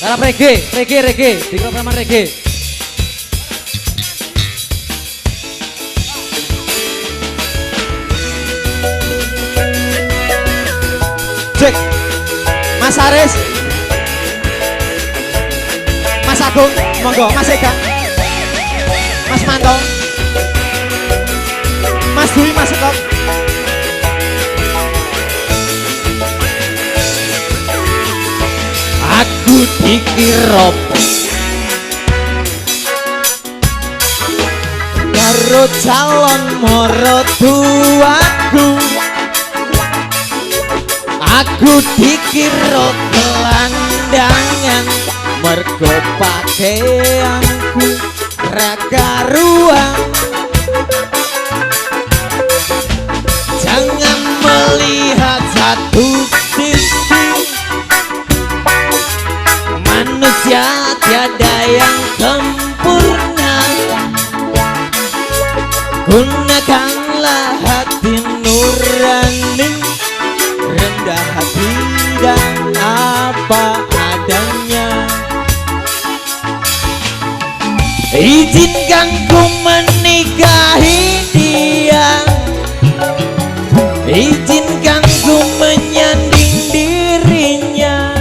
Harap reggae, di programan reggae. Cek, Mas Aris, Mas Agung, monggo, Mas Ega, Mas Manto, Mas Dwi, Mas Sekop. Aku dikira karo calon marotuaku, aku dikira gelandangan mergo pakaianku ra karuan. Jangan melihat satu sisi, manusia tiada yang sempurna. Gunakanlah hati nurani, rendah hati dan apa adanya. Izinkan ku menikahi dia, izinkan ku menyanding dirinya.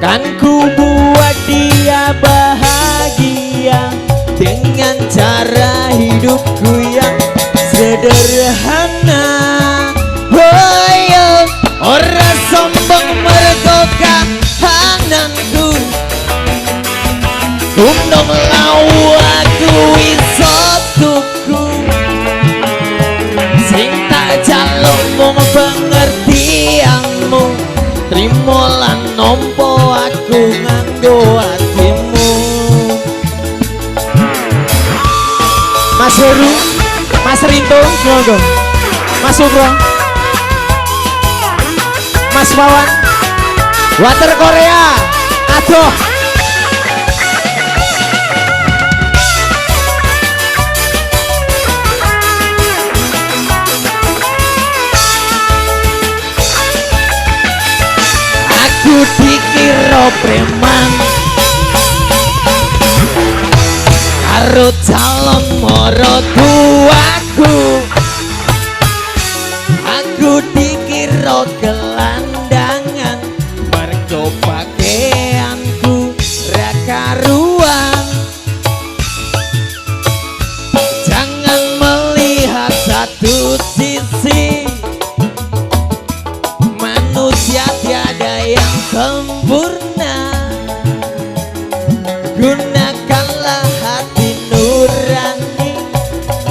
Kan ku buat dia bahagia dengan cara hidupku yang sederhana. Oh yo, ora sombong mergo kahananku, gunung lawu aku iso tuku. Sing tak jaluk mung pengertianmu, trimo lan nompo aku nganggo hatimu. Mas Heru, Mas Rinto, monggo. Mas Sugro, Mas Wawan, Water Korea, aduh. Aku dikira preman karo calon marotuaku, aku dikira gelandangan mergo pakaianku ra karuan. Jangan melihat satu sisi, manusia tiada yang sempurna. Gunakanlah hati nurani,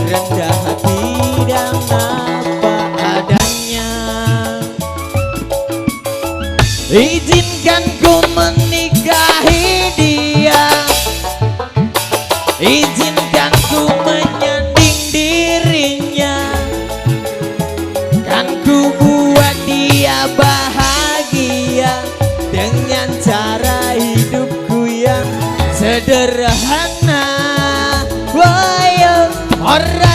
rendah hati dan apa adanya. Izinkan ku menikahi dia, izinkan ku menyanding dirinya. Kan ku buat dia bahagia dengan cara hidupku yang sederhana. Woyo, ora